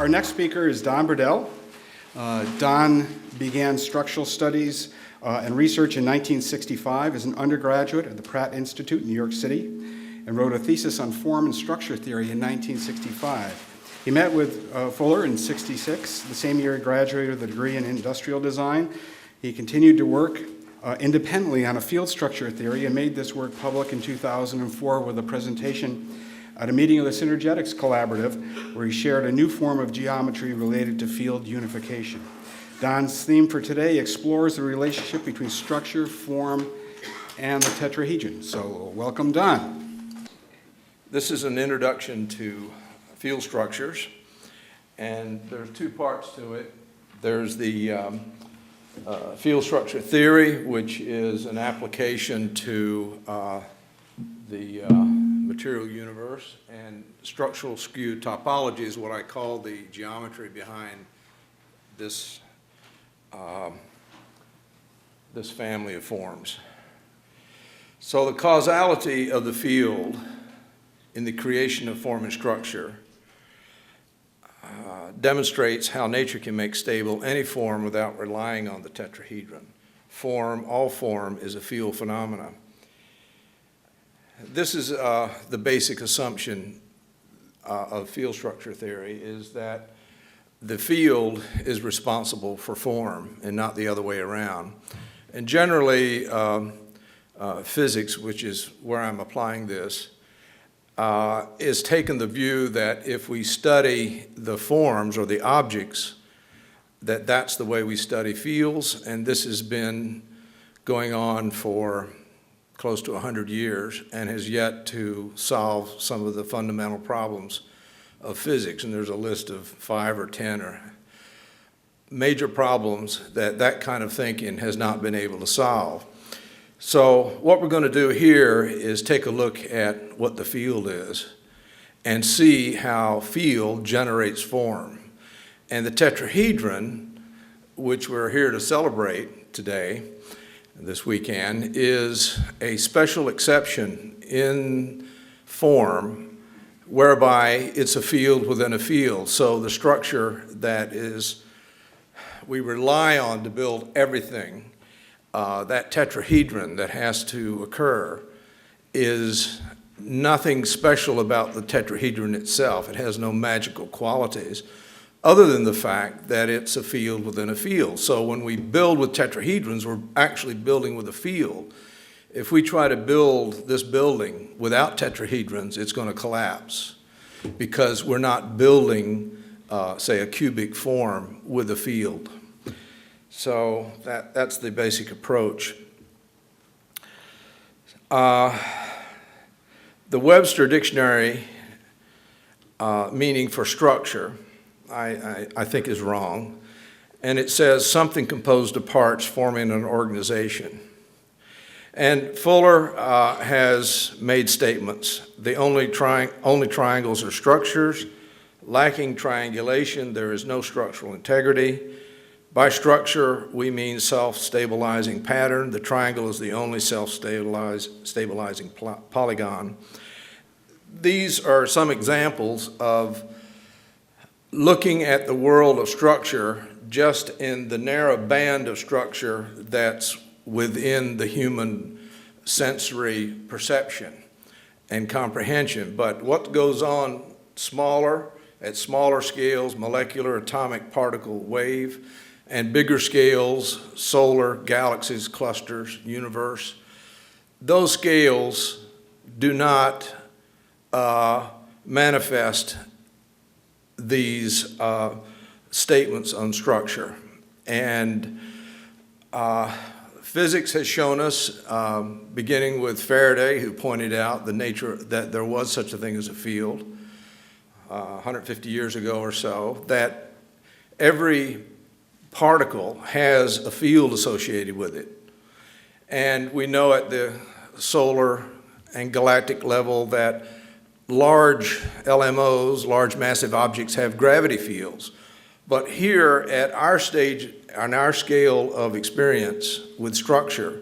Our next speaker is Don Briddell. Don began structural studies and research in 1965 as an undergraduate at the Pratt Institute in New York City and wrote a thesis on form and structure theory in 1965. He met with Fuller in 66, the same year he graduated with a degree in industrial design. He continued to work independently on a field structure theory and made this work public in 2004 with a presentation at a meeting of the Synergetics Collaborative, where he shared a new form of geometry related to field unification. Don's theme for today explores the relationship between structure, form, and the tetrahedron. So welcome, Don. This is an introduction to field structures, and there's two parts to it. There's the field structure theory, which is an application to the material universe, and structural skew topology is what I call the geometry behind this, this family of forms. So the causality of the field in the creation of form and structure demonstrates how nature can make stable any form without relying on the tetrahedron. All form is a field phenomena. This is the basic assumption of field structure theory, is that the field is responsible for form and not the other way around. And generally, physics, which is where I'm applying this, is taken the view that if we study the forms or the objects, that's the way we study fields, and this has been going on for close to 100 years and has yet to solve some of the fundamental problems of physics. And there's a list of 5 or 10 or major problems that kind of thinking has not been able to solve. So what we're going to do here is take a look at what the field is and see how field generates form. And the tetrahedron, which we're here to celebrate today, this weekend, is a special exception in form whereby it's a field within a field. So the structure that we rely on to build everything, that tetrahedron that has to occur, is nothing special about the tetrahedron itself. It has no magical qualities other than the fact that it's a field within a field. So when we build with tetrahedrons, we're actually building with a field. If we try to build this building without tetrahedrons, it's going to collapse because we're not building, say, a cubic form with a field. So that's the basic approach. The Webster Dictionary meaning for structure, I think, is wrong. And it says something composed of parts forming an organization. And Fuller has made statements. The only triangles are structures. Lacking triangulation, there is no structural integrity. By structure, we mean self-stabilizing pattern. The triangle is the only self-stabilizing polygon. These are some examples of looking at the world of structure just in the narrow band of structure that's within the human sensory perception and comprehension. But what goes on at smaller scales, molecular, atomic, particle, wave, and bigger scales, solar, galaxies, clusters, universe, those scales do not manifest these statements on structure. And physics has shown us, beginning with Faraday, who pointed out the nature that there was such a thing as a field 150 years ago or so, that every particle has a field associated with it. And we know at the solar and galactic level that large LMOs, large massive objects, have gravity fields. But here at our stage, on our scale of experience with structure,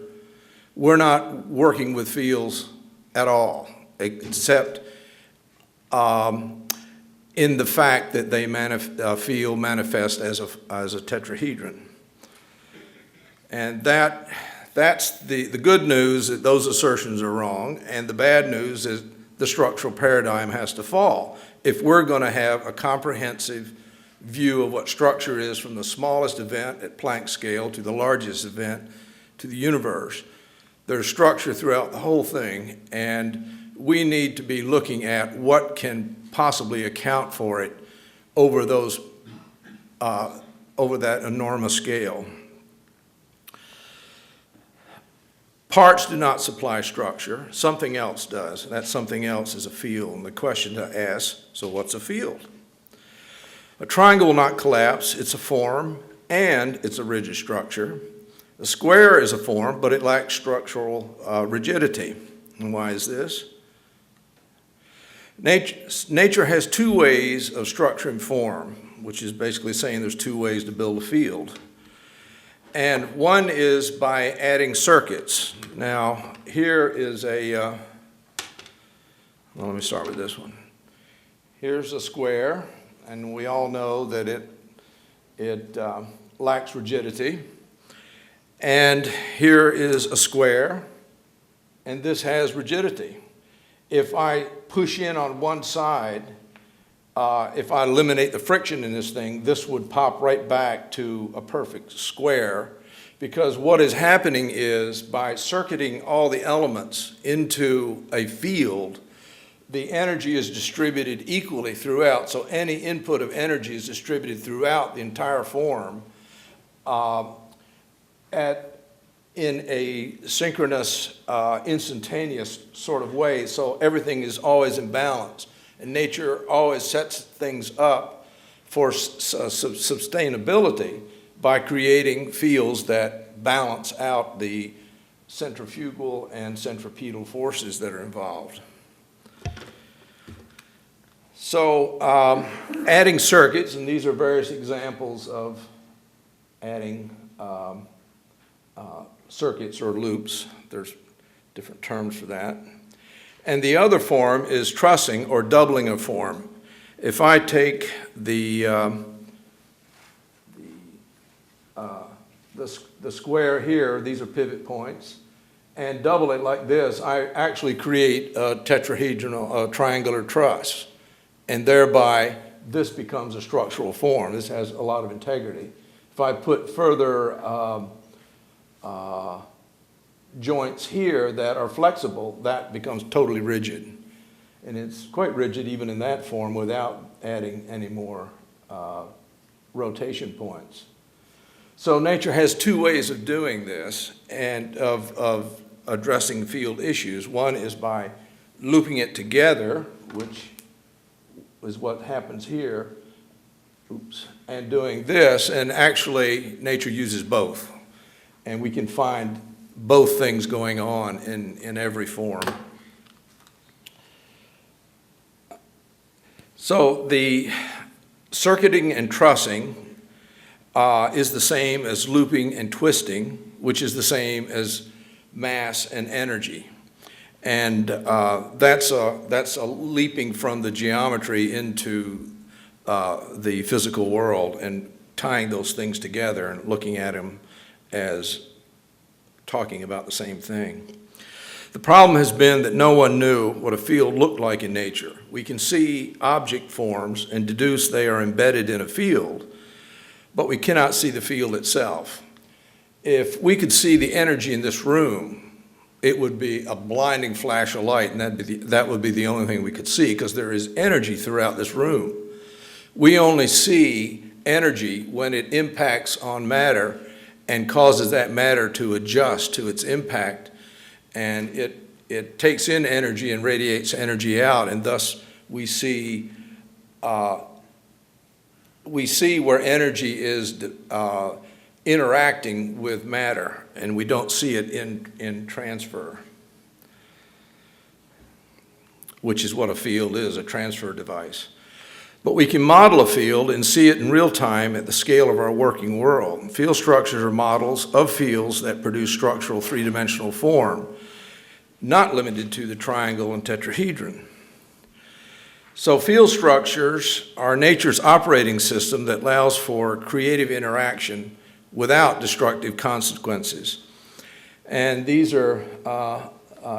we're not working with fields at all, except in the fact that they field manifest as a tetrahedron. And that's the good news, that those assertions are wrong, and the bad news is the structural paradigm has to fall. If we're going to have a comprehensive view of what structure is, from the smallest event at Planck scale to the largest event to the universe, there's structure throughout the whole thing, and we need to be looking at what can possibly account for it over that enormous scale. Parts do not supply structure, something else does, and that something else is a field. And the question to ask, so what's a field? A triangle will not collapse, it's a form, and it's a rigid structure. A square is a form, but it lacks structural rigidity. And why is this? Nature has two ways of structuring form, which is basically saying there's two ways to build a field. And one is by adding circuits. Now, here is well, let me start with this one. Here's a square, and we all know that it lacks rigidity. And here is a square, and this has rigidity. If I push in on one side, if I eliminate the friction in this thing, this would pop right back to a perfect square, because what is happening is, by circuiting all the elements into a field, the energy is distributed equally throughout. So any input of energy is distributed throughout the entire form in a synchronous, instantaneous sort of way. So everything is always in balance. And nature always sets things up for sustainability by creating fields that balance out the centrifugal and centripetal forces that are involved. So adding circuits, and these are various examples of adding circuits or loops. There's different terms for that. And the other form is trussing, or doubling of form. If I take the square here, these are pivot points, and double it like this, I actually create a tetrahedral, a triangular truss, and thereby this becomes a structural form. This has a lot of integrity. If I put further joints here that are flexible, that becomes totally rigid. And it's quite rigid even in that form without adding any more rotation points. So nature has two ways of doing this and of addressing field issues. One is by looping it together, which is what happens here, and doing this, and actually nature uses both. And we can find both things going on in every form. So the circuiting and trussing is the same as looping and twisting, which is the same as mass and energy. And that's a leaping from the geometry into the physical world and tying those things together and looking at them as talking about the same thing. The problem has been that no one knew what a field looked like in nature. We can see object forms and deduce they are embedded in a field, but we cannot see the field itself. If we could see the energy in this room, it would be a blinding flash of light, and that would be the only thing we could see, because there is energy throughout this room. We only see energy when it impacts on matter and causes that matter to adjust to its impact, and it takes in energy and radiates energy out, and thus we see where energy is interacting with matter, and we don't see it in transfer, which is what a field is, a transfer device. But we can model a field and see it in real time at the scale of our working world. Field structures are models of fields that produce structural three-dimensional form, not limited to the triangle and tetrahedron. So field structures are nature's operating system that allows for creative interaction without destructive consequences. And these are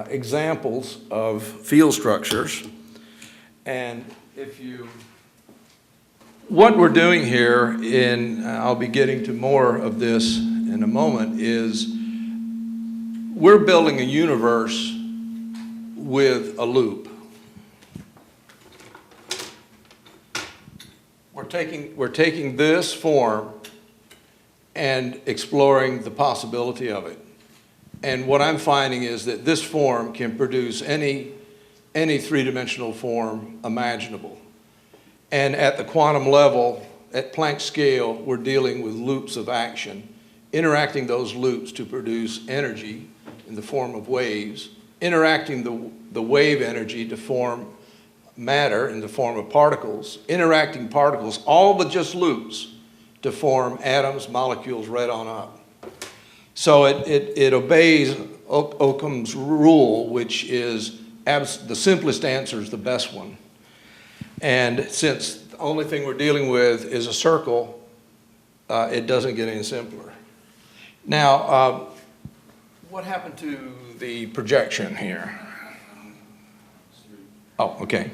examples of field structures. And what we're doing here, I'll be getting to more of this in a moment, is we're building a universe with a loop. We're taking this form and exploring the possibility of it. And what I'm finding is that this form can produce any three-dimensional form imaginable. And at the quantum level, at Planck's scale, we're dealing with loops of action, interacting those loops to produce energy in the form of waves, interacting the wave energy to form matter in the form of particles, interacting particles, all but just loops, to form atoms, molecules, right on up. So it obeys Occam's rule, which is the simplest answer is the best one. And since the only thing we're dealing with is a circle, it doesn't get any simpler. Now, what happened to the projection here? Oh, okay.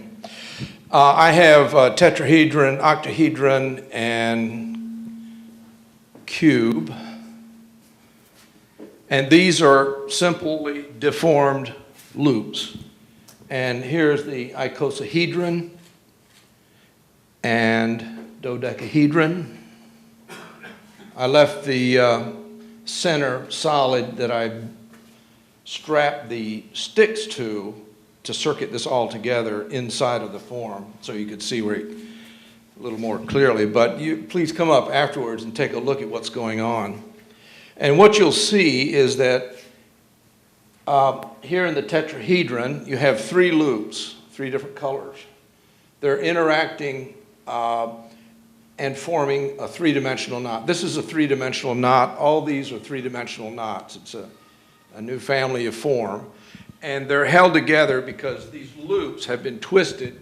I have tetrahedron, octahedron, and cube. And these are simply deformed loops. And here's the icosahedron and dodecahedron. I left the center solid that I strapped the sticks to circuit this all together inside of the form so you could see where a little more clearly. But please come up afterwards and take a look at what's going on. And what you'll see is that here in the tetrahedron, you have three loops, three different colors. They're interacting and forming a three-dimensional knot. This is a three-dimensional knot. All these are three-dimensional knots. It's a new family of form. And they're held together because these loops have been twisted.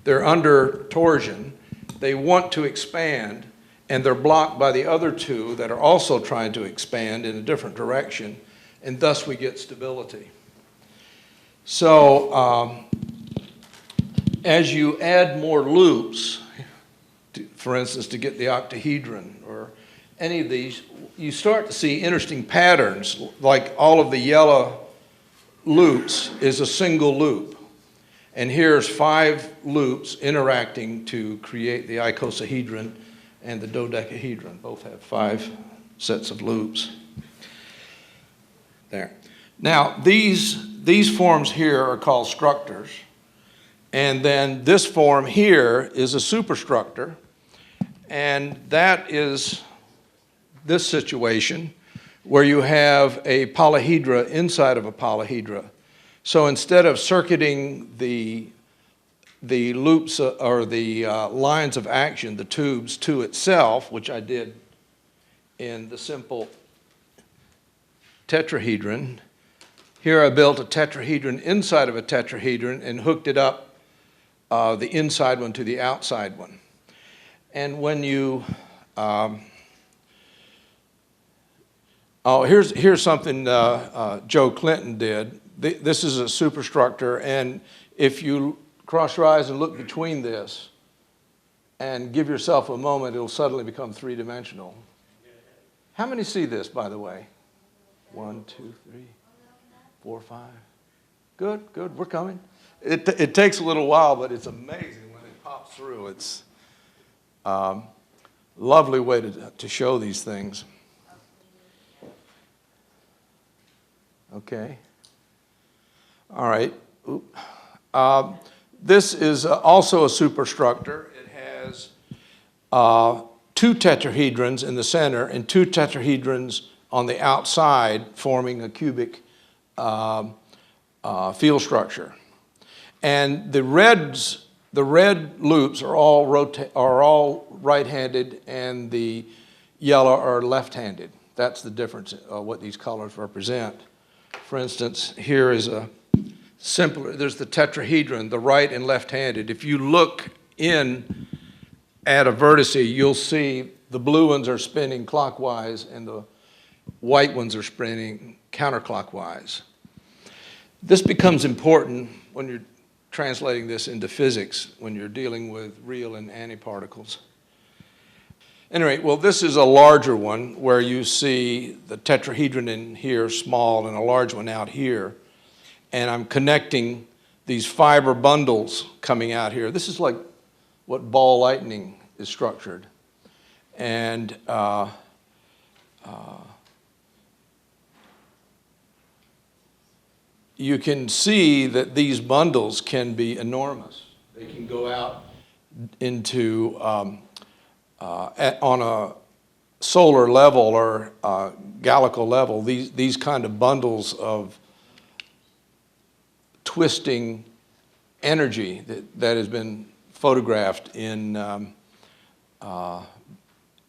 They're under torsion. They want to expand, and they're blocked by the other two that are also trying to expand in a different direction, and thus we get stability. So as you add more loops, for instance, to get the octahedron or any of these, you start to see interesting patterns, like all of the yellow loops is a single loop. And here's 5 loops interacting to create the icosahedron and the dodecahedron. Both have 5 sets of loops. There. Now, these forms here are called structures. And then this form here is a superstructure. And that is this situation where you have a polyhedra inside of a polyhedra. So instead of circuiting the loops or the lines of action, the tubes, to itself, which I did in the simple tetrahedron, here I built a tetrahedron inside of a tetrahedron and hooked it up, the inside one to the outside one. And when you here's something Joe Clinton did. This is a superstructure, and if you cross your eyes and look between this and give yourself a moment, it'll suddenly become three-dimensional. How many see this, by the way? 1, 2, 3, 4, 5. Good, we're coming. It takes a little while, but it's amazing when it pops through. It's a lovely way to show these things. Okay. All right. This is also a superstructure. It has 2 tetrahedrons in the center and 2 tetrahedrons on the outside, forming a cubic field structure. And the red loops are all right-handed, and the yellow are left-handed. That's the difference of what these colors represent. For instance, here is simpler. There's the tetrahedron, the right and left-handed. If you look in at a vertex, you'll see the blue ones are spinning clockwise and the white ones are spinning counterclockwise. This becomes important when you're translating this into physics, when you're dealing with real and antiparticles. Anyway, well, this is a larger one where you see the tetrahedron in here small and a large one out here. And I'm connecting these fiber bundles coming out here. This is like what ball lightning is structured. And you can see that these bundles can be enormous. They can go out into, on a solar level or gallical level, these kind of bundles of twisting energy that has been photographed in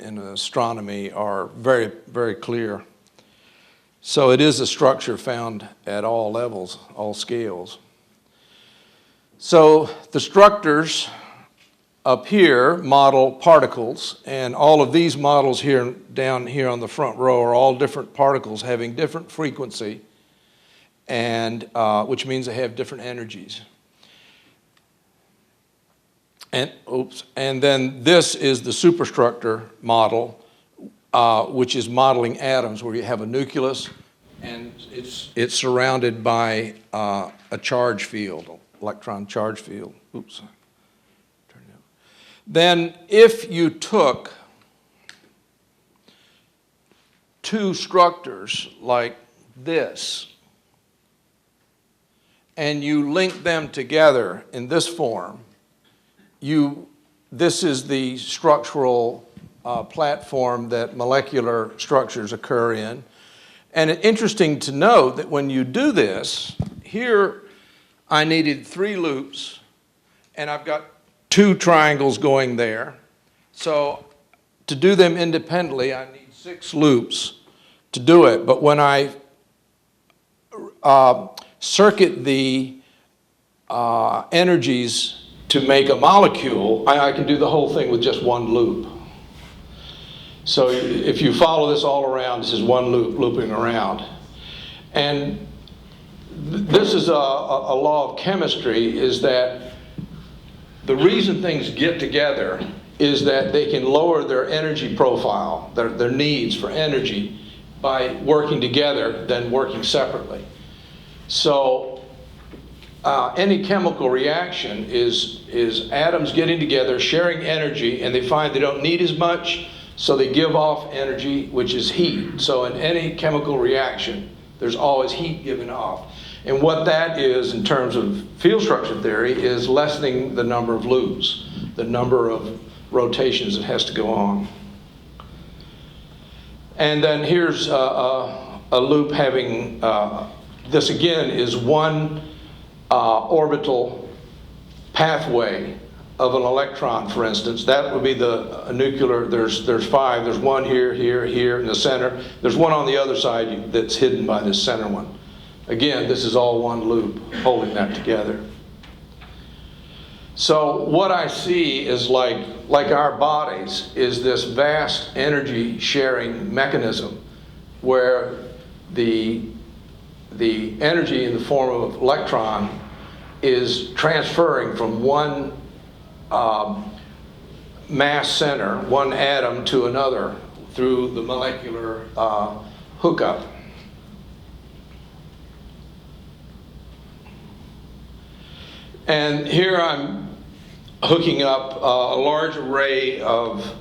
astronomy are very, very clear. So it is a structure found at all levels, all scales. So the structures up here model particles, and all of these models here down here on the front row are all different particles having different frequency, and which means they have different energies. And then this is the superstructure model, which is modeling atoms, where you have a nucleus and it's surrounded by a charge field, electron charge field. Oops. Then if you took two structures like this and you link them together in this form, this is the structural platform that molecular structures occur in. And it's interesting to note that when you do this, here I needed 3 loops, and I've got 2 triangles going there. So to do them independently, I need 6 loops to do it. But when I circuit the energies to make a molecule, I can do the whole thing with just 1 loop. So if you follow this all around, this is 1 loop looping around. And this is a law of chemistry, is that the reason things get together is that they can lower their energy profile, their needs for energy, by working together than working separately. So any chemical reaction is atoms getting together, sharing energy, and they find they don't need as much, so they give off energy, which is heat. So in any chemical reaction, there's always heat given off. And what that is in terms of field structure theory is lessening the number of loops, the number of rotations that has to go on. And then here's a loop having, this again is 1 orbital pathway of an electron, for instance. That would be a nuclear, there's 5, there's 1 here, here, here in the center. There's 1 on the other side that's hidden by this center one. Again, this is all 1 loop holding that together. So what I see is like our bodies is this vast energy sharing mechanism where the energy in the form of electron is transferring from 1 mass center, 1 atom to another through the molecular hookup. And here I'm hooking up a large array of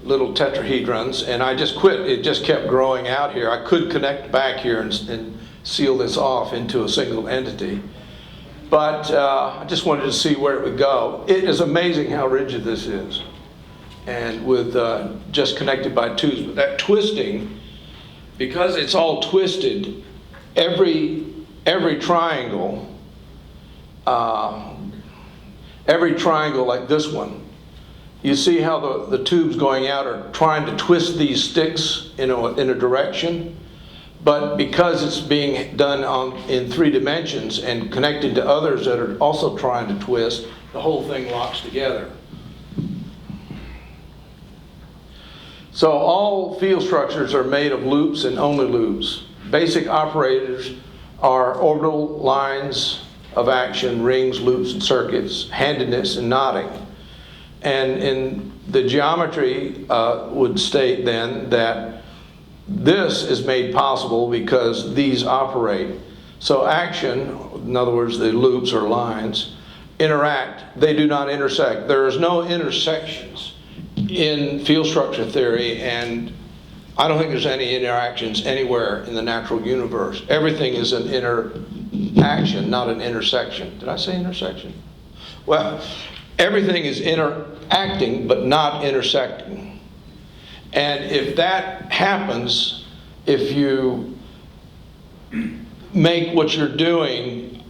little tetrahedrons, and I just quit. It just kept growing out here. I could connect back here and seal this off into a single entity. But I just wanted to see where it would go. It is amazing how rigid this is, and with just connected by 2s. But that twisting, because it's all twisted, every triangle like this one, you see how the tubes going out are trying to twist these sticks in a direction. But because it's being done in 3 dimensions and connected to others that are also trying to twist, the whole thing locks together. So all field structures are made of loops and only loops. Basic operators are orbital lines of action, rings, loops, and circuits, handedness, and knotting. And in the geometry would state then that this is made possible because these operate. So action, in other words, the loops or lines, interact. They do not intersect. There is no intersections in field structure theory, and I don't think there's any interactions anywhere in the natural universe. Everything is an interaction, not an intersection. Did I say intersection? Well, everything is interacting but not intersecting. And if that happens, if you make what you're doing,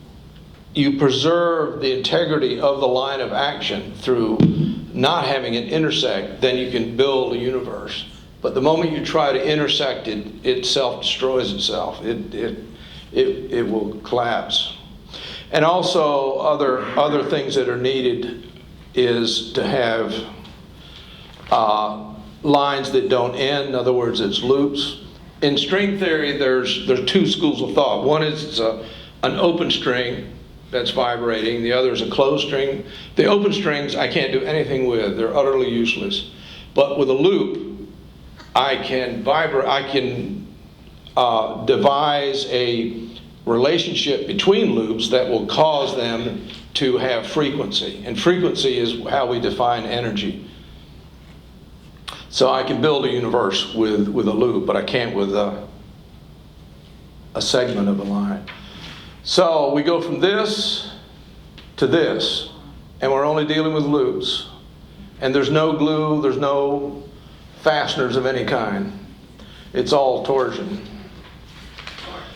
you preserve the integrity of the line of action through not having it intersect, then you can build a universe. But the moment you try to intersect it, it self-destroys itself. It will collapse. And also other things that are needed is to have lines that don't end. In other words, it's loops. In string theory, there's 2 schools of thought. One is it's an open string that's vibrating. The other is a closed string. The open strings I can't do anything with. They're utterly useless. But with a loop, I can devise a relationship between loops that will cause them to have frequency. And frequency is how we define energy. So I can build a universe with a loop, but I can't with a segment of a line. So we go from this to this, and we're only dealing with loops. And there's no glue, there's no fasteners of any kind. It's all torsion.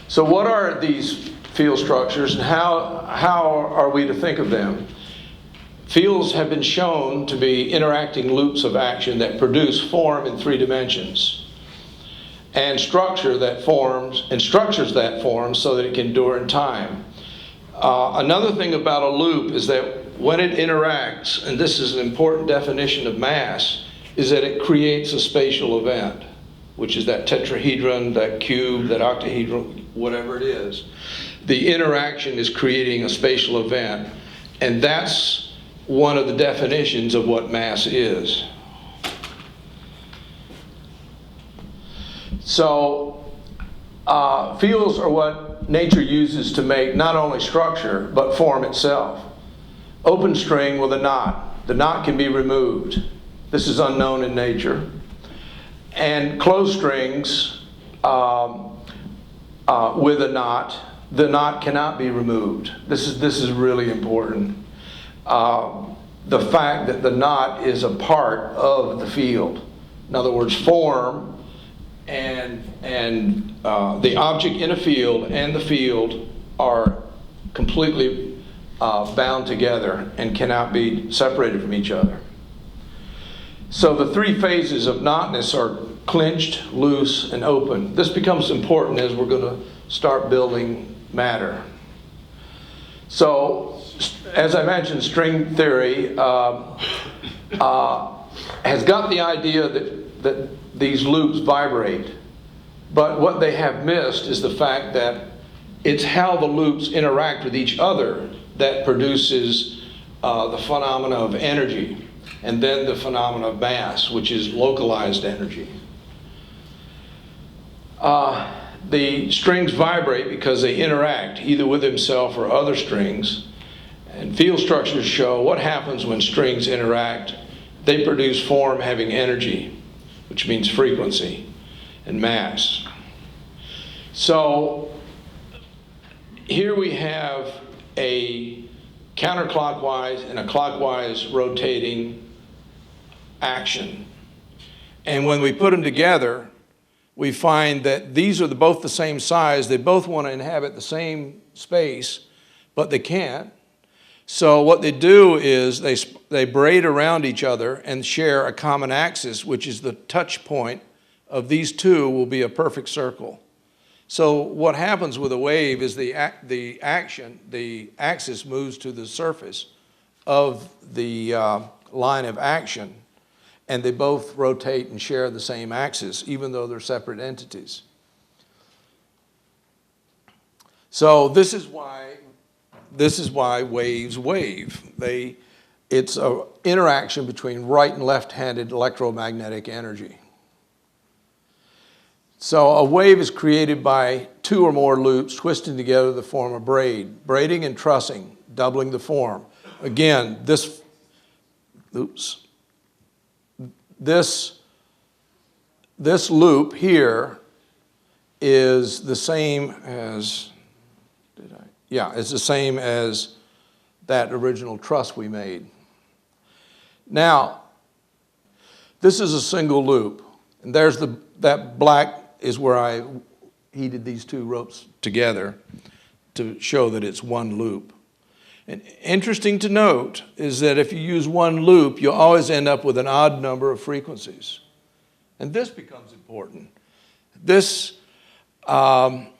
So what are these field structures, and how are we to think of them? Fields have been shown to be interacting loops of action that produce form in 3 dimensions, and structures that form so that it can endure in time. Another thing about a loop is that when it interacts, and this is an important definition of mass, is that it creates a spatial event, which is that tetrahedron, that cube, that octahedron, whatever it is. The interaction is creating a spatial event, and that's one of the definitions of what mass is. So fields are what nature uses to make not only structure but form itself. Open string with a knot. The knot can be removed. This is unknown in nature. And closed strings with a knot, the knot cannot be removed. This is really important. The fact that the knot is a part of the field. In other words, form and the object in a field and the field are completely bound together and cannot be separated from each other. So the 3 phases of knotness are clinched, loose, and open. This becomes important as we're going to start building matter. So, as I mentioned, string theory has got the idea that these loops vibrate, but what they have missed is the fact that it's how the loops interact with each other that produces the phenomena of energy, and then the phenomena of mass, which is localized energy. The strings vibrate because they interact either with themselves or other strings. And field structures show what happens when strings interact. They produce form having energy, which means frequency and mass. So here we have a counterclockwise and a clockwise rotating action. And when we put them together, we find that these are both the same size. They both want to inhabit the same space, but they can't. So what they do is they braid around each other and share a common axis, which is the touch point of these 2 will be a perfect circle. So what happens with a wave is the axis moves to the surface of the line of action, and they both rotate and share the same axis, even though they're separate entities. So this is why waves wave. It's an interaction between right and left-handed electromagnetic energy. So a wave is created by two or more loops twisting together to form a braid. Braiding and trussing, doubling the form. Again, this loop here is the same as, it's the same as that original truss we made. Now, this is a single loop, and there's that black is where I heated these two ropes together to show that it's one loop. And interesting to note is that if you use one loop, you'll always end up with an odd number of frequencies. And this becomes important. This, well,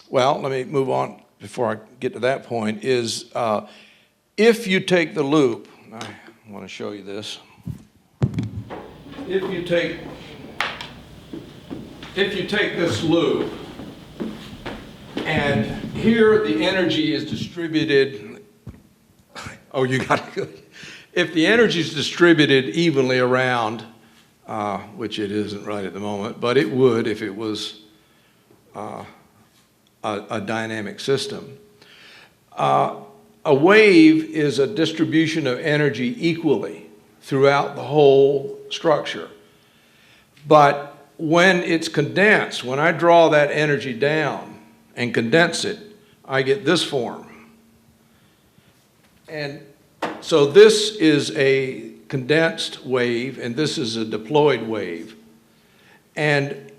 let me move on before I get to that point, is if you take the loop, I want to show you this. If you take this loop, and here the energy is distributed, oh, you got it good. If the energy is distributed evenly around, which it isn't right at the moment, but it would if it was a dynamic system. A wave is a distribution of energy equally throughout the whole structure. But when it's condensed, when I draw that energy down and condense it, I get this form. And so this is a condensed wave, and this is a diploid wave. And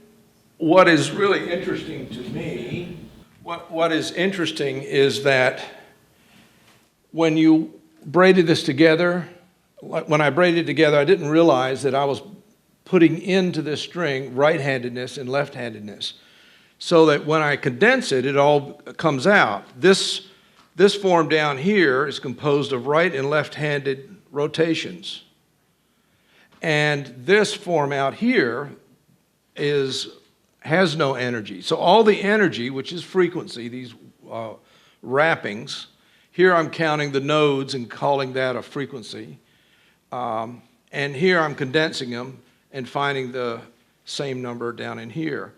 what is really interesting to me, what is interesting is that when you braided this together, when I braided it together, I didn't realize that I was putting into this string right-handedness and left-handedness, so that when I condense it, it all comes out. This form down here is composed of right and left-handed rotations. And this form out here has no energy. So all the energy, which is frequency, these wrappings, here I'm counting the nodes and calling that a frequency. And here I'm condensing them and finding the same number down in here.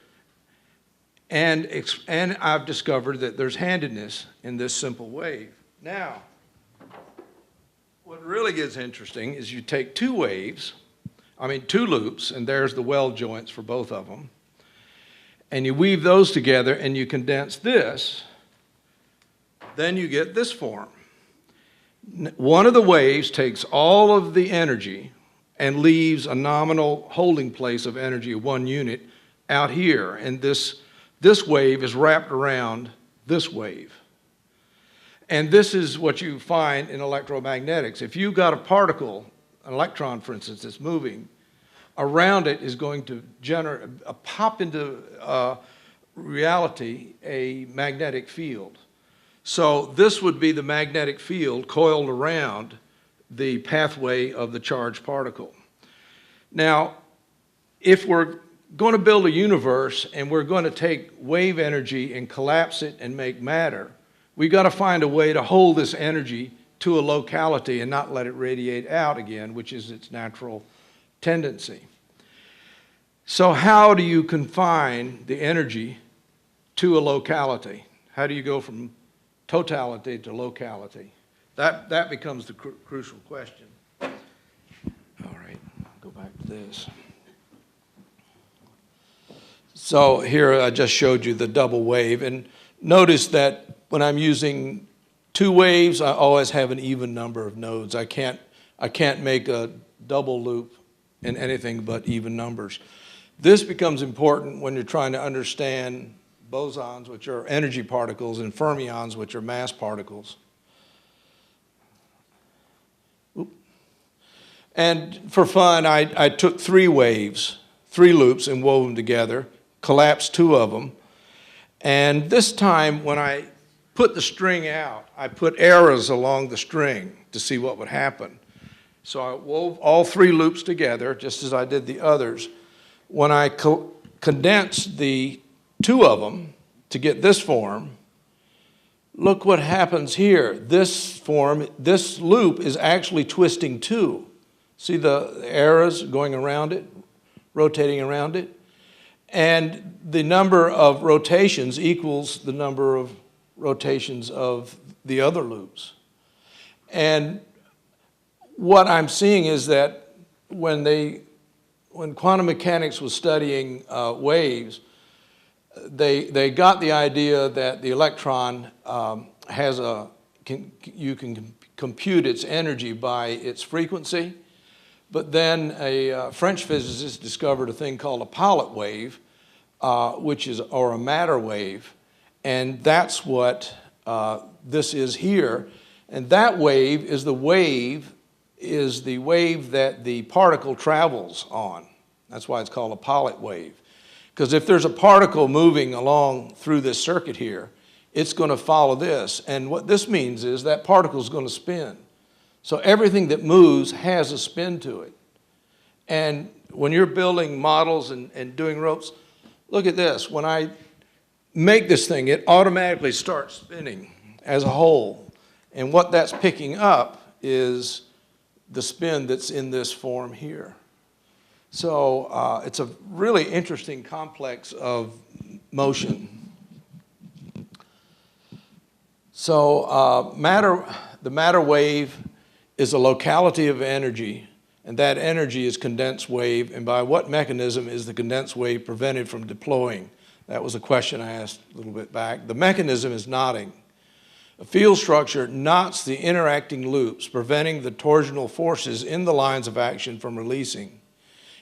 And I've discovered that there's handedness in this simple wave. Now, what really gets interesting is you take two loops, and there's the weld joints for both of them, and you weave those together and you condense this, then you get this form. One of the waves takes all of the energy and leaves a nominal holding place of energy of 1 unit out here, and this wave is wrapped around this wave. And this is what you find in electromagnetics. If you've got a particle, an electron for instance, that's moving, around it is going to pop into reality a magnetic field. So this would be the magnetic field coiled around the pathway of the charged particle. Now, if we're going to build a universe and we're going to take wave energy and collapse it and make matter, we've got to find a way to hold this energy to a locality and not let it radiate out again, which is its natural tendency. So how do you confine the energy to a locality? How do you go from totality to locality? That becomes the crucial question. All right, go back to this. So here I just showed you the double wave, and notice that when I'm using two waves, I always have an even number of nodes. I can't make a double loop in anything but even numbers. This becomes important when you're trying to understand bosons, which are energy particles, and fermions, which are mass particles. And for fun, I took three loops, and wove them together, collapsed two of them, And this time, when I put the string out, I put arrows along the string to see what would happen. So I wove all 3 loops together, just as I did the others. When I condensed the 2 of them to get this form, look what happens here. This loop is actually twisting too. See the arrows going around it, rotating around it? And the number of rotations equals the number of rotations of the other loops. And what I'm seeing is that when quantum mechanics was studying waves, they got the idea that the electron you can compute its energy by its frequency. But then a French physicist discovered a thing called a pilot wave, or a matter wave, and that's what this is here. And that wave is the wave that the particle travels on. That's why it's called a pilot wave. Because if there's a particle moving along through this circuit here, it's going to follow this. And what this means is that particle is going to spin. So everything that moves has a spin to it. And when you're building models and doing ropes, look at this. When I make this thing, it automatically starts spinning as a whole. And what that's picking up is the spin that's in this form here. So it's a really interesting complex of motion. So the matter wave is a locality of energy, and that energy is condensed wave. And by what mechanism is the condensed wave prevented from deploying? That was a question I asked a little bit back. The mechanism is knotting. A field structure knots the interacting loops, preventing the torsional forces in the lines of action from releasing.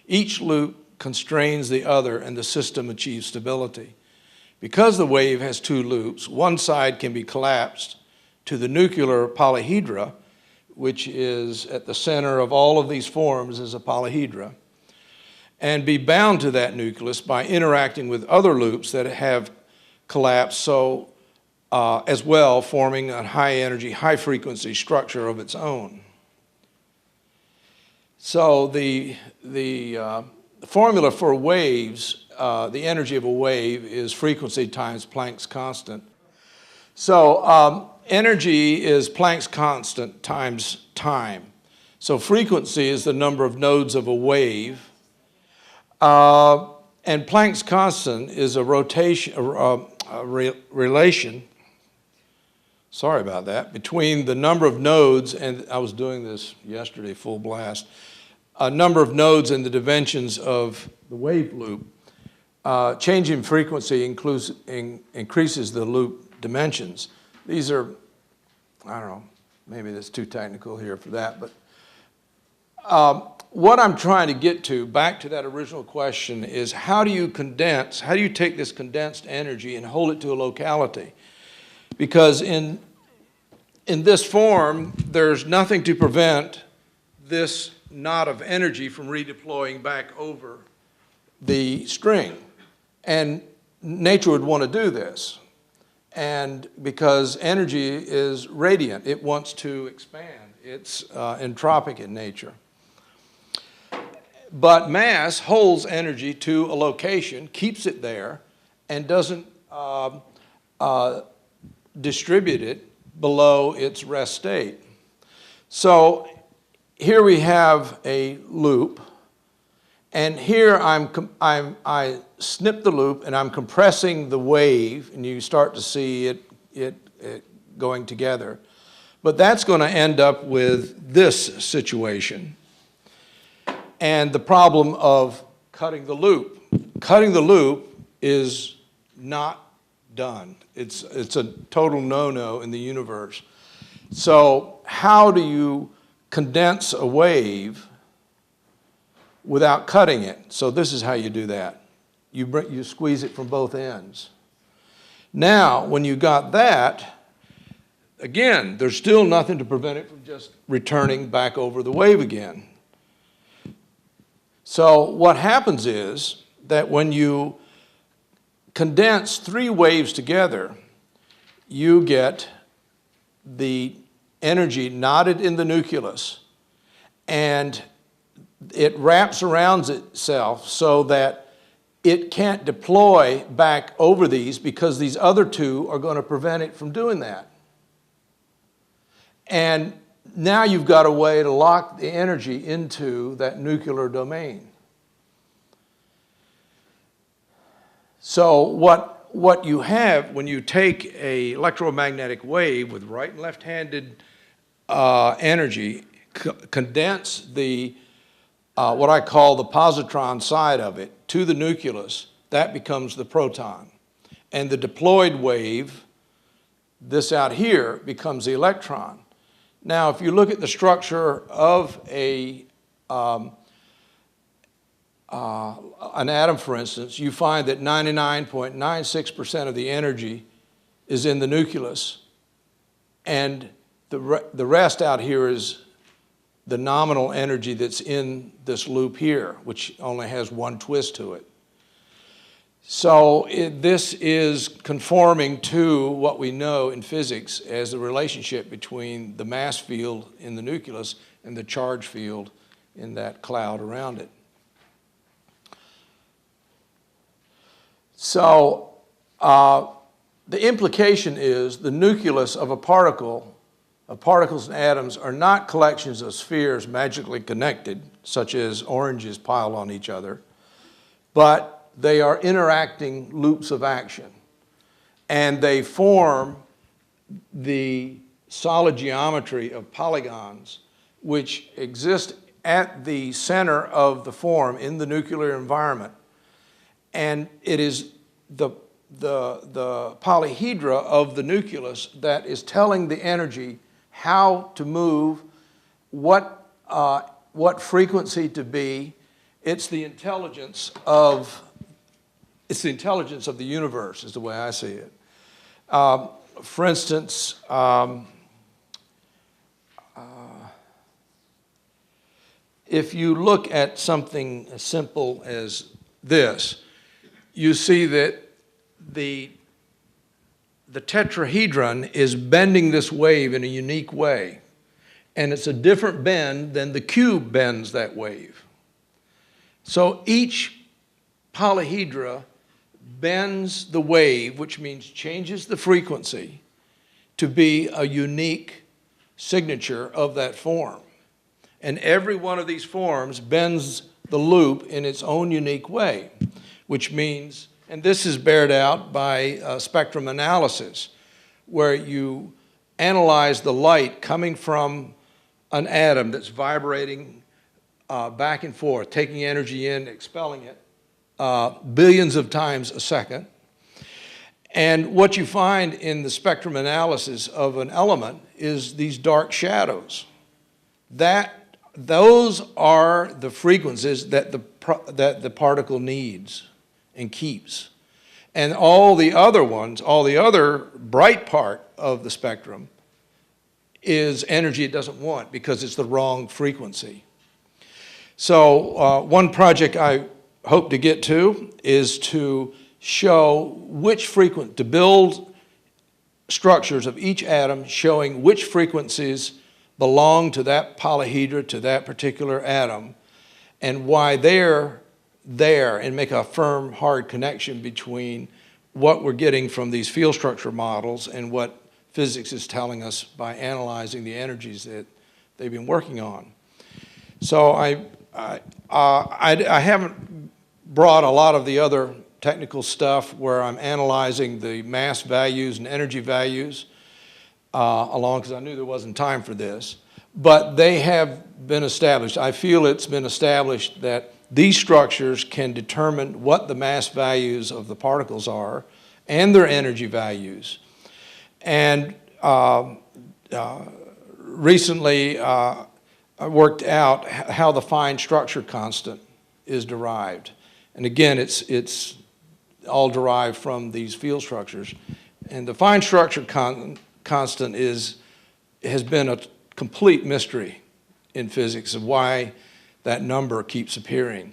Each loop constrains the other, and the system achieves stability. Because the wave has 2 loops, one side can be collapsed to the nuclear polyhedra, which is at the center of all of these forms is a polyhedra, and be bound to that nucleus by interacting with other loops that have collapsed as well, forming a high energy, high frequency structure of its own. So the formula for waves, the energy of a wave is frequency times Planck's constant. So energy is Planck's constant times time. So frequency is the number of nodes of a wave. And Planck's constant is a relation, sorry about that, between the number of nodes, and I was doing this yesterday full blast, a number of nodes and the dimensions of the wave loop. Change in frequency increases the loop dimensions. These are, I don't know, maybe that's too technical here for that, but what I'm trying to get to, back to that original question, is how do you take this condensed energy and hold it to a locality? Because in this form, there's nothing to prevent this knot of energy from redeploying back over the string. And nature would want to do this. And because energy is radiant, it wants to expand. It's entropic in nature. But mass holds energy to a location, keeps it there, and doesn't distribute it below its rest state. So here we have a loop, and here I snip the loop and I'm compressing the wave, and you start to see it going together. But that's going to end up with this situation. And the problem of cutting the loop. Cutting the loop is not done. It's a total no-no in the universe. So how do you condense a wave without cutting it? So this is how you do that. You squeeze it from both ends. Now, when you got that, again, there's still nothing to prevent it from just returning back over the wave again. So what happens is that when you condense 3 waves together, you get the energy knotted in the nucleus, and it wraps around itself so that it can't deploy back over these because these other 2 are going to prevent it from doing that. And now you've got a way to lock the energy into that nuclear domain. So what you have when you take an electromagnetic wave with right and left-handed energy, condense the what I call the positron side of it to the nucleus, that becomes the proton. And the deployed wave, this out here, becomes the electron. Now, if you look at the structure of an atom, for instance, you find that 99.96% of the energy is in the nucleus, and the rest out here is the nominal energy that's in this loop here, which only has 1 twist to it. So this is conforming to what we know in physics as the relationship between the mass field in the nucleus and the charge field in that cloud around it. So the implication is the nucleus of a particle, of particles and atoms, are not collections of spheres magically connected, such as oranges piled on each other, but they are interacting loops of action. And they form the solid geometry of polygons, which exist at the center of the form in the nuclear environment. And it is the polyhedra of the nucleus that is telling the energy how to move, what frequency to be. It's the intelligence of the universe, is the way I see it. For instance, if you look at something as simple as this, you see that the tetrahedron is bending this wave in a unique way. And it's a different bend than the cube bends that wave. So each polyhedra bends the wave, which means changes the frequency to be a unique signature of that form. And every one of these forms bends the loop in its own unique way, which means, and this is bared out by spectrum analysis, where you analyze the light coming from an atom that's vibrating back and forth, taking energy in, expelling it, billions of times a second. And what you find in the spectrum analysis of an element is these dark shadows. Those are the frequencies that the particle needs and keeps. And all the other ones, all the other bright part of the spectrum is energy it doesn't want because it's the wrong frequency. So one project I hope to get to is to show to build structures of each atom showing which frequencies belong to that polyhedra, to that particular atom, and why they're there, and make a firm, hard connection between what we're getting from these field structure models and what physics is telling us by analyzing the energies that they've been working on. So I haven't brought a lot of the other technical stuff where I'm analyzing the mass values and energy values along, because I knew there wasn't time for this. But they have been established. I feel it's been established that these structures can determine what the mass values of the particles are and their energy values. And recently I worked out how the fine structure constant is derived. And again, it's all derived from these field structures. And the fine structure constant has been a complete mystery in physics of why that number keeps appearing.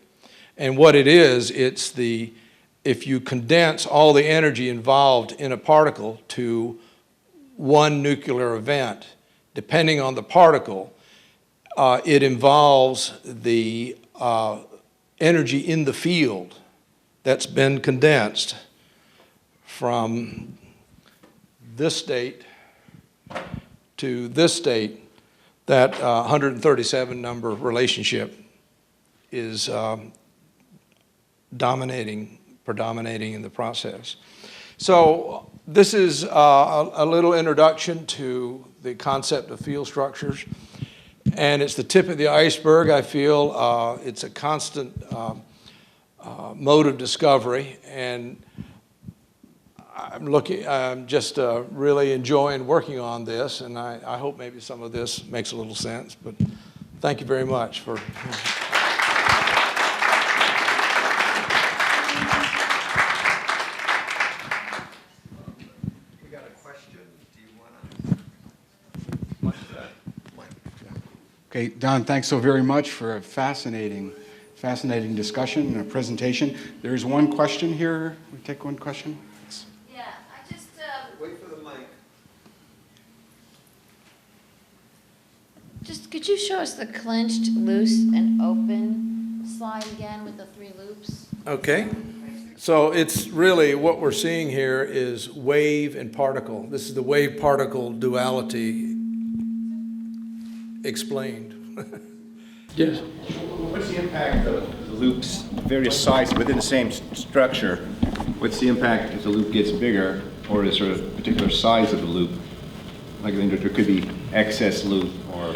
And what it is, it's the if you condense all the energy involved in a particle to one nuclear event, depending on the particle, it involves the energy in the field that's been condensed from this state to this state. That 137 number relationship is predominating in the process. So this is a little introduction to the concept of field structures, and it's the tip of the iceberg. I feel it's a constant mode of discovery, and I'm just really enjoying working on this, and I hope maybe some of this makes a little sense, but thank you very much for. We got a question. Do you want to? Okay, Don, thanks so very much for a fascinating discussion and a presentation. There's one question here. We take one question. Yeah, I just, Wait for the mic. could you show us the clenched, loose, and open slide again with the 3 loops? Okay. So it's really what we're seeing here is wave and particle. This is the wave-particle duality explained. Yes. What's the impact of the loops, various sizes within the same structure? What's the impact if the loop gets bigger, or is there a particular size of the loop? Like there could be excess loop, or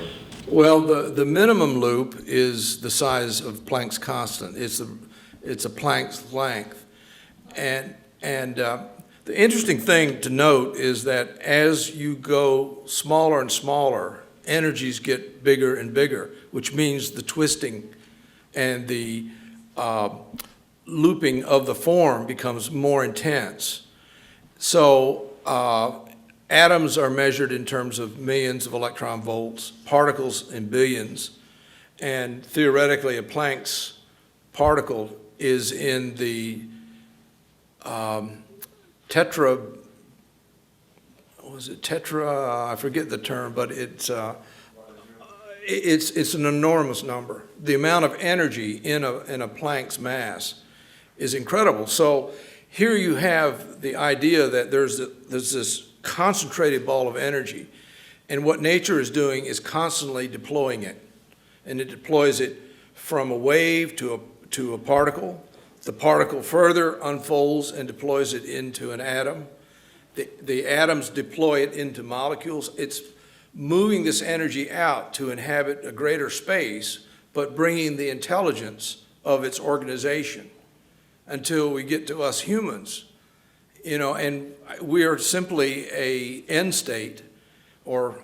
Well, the minimum loop is the size of Planck's constant. It's a Planck's length. And the interesting thing to note is that as you go smaller and smaller, energies get bigger and bigger, which means the twisting and the looping of the form becomes more intense. So atoms are measured in terms of millions of electron volts, particles in billions, and theoretically a Planck's particle is in the I forget the term, but it's an enormous number. The amount of energy in a Planck's mass is incredible. So here you have the idea that there's this concentrated ball of energy, and what nature is doing is constantly deploying it, and it deploys it from a wave to a particle. The particle further unfolds and deploys it into an atom. The atoms deploy it into molecules. It's moving this energy out to inhabit a greater space, but bringing the intelligence of its organization until we get to us humans, and we are simply a end state, or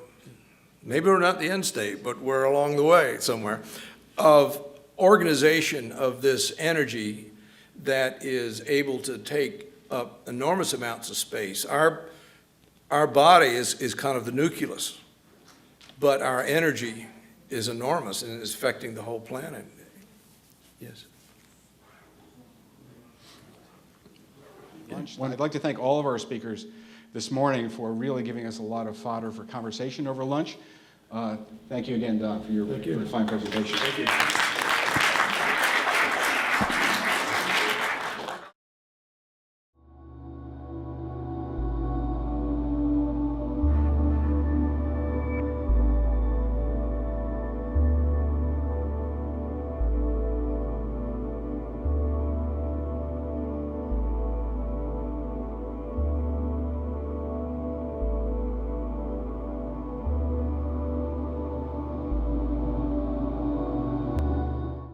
maybe we're not the end state, but we're along the way somewhere, of organization of this energy that is able to take up enormous amounts of space. Our body is kind of the nucleus, but our energy is enormous and is affecting the whole planet. Yes. I'd like to thank all of our speakers this morning for really giving us a lot of fodder for conversation over lunch. Thank you again, Don, for your fine presentation. Thank you.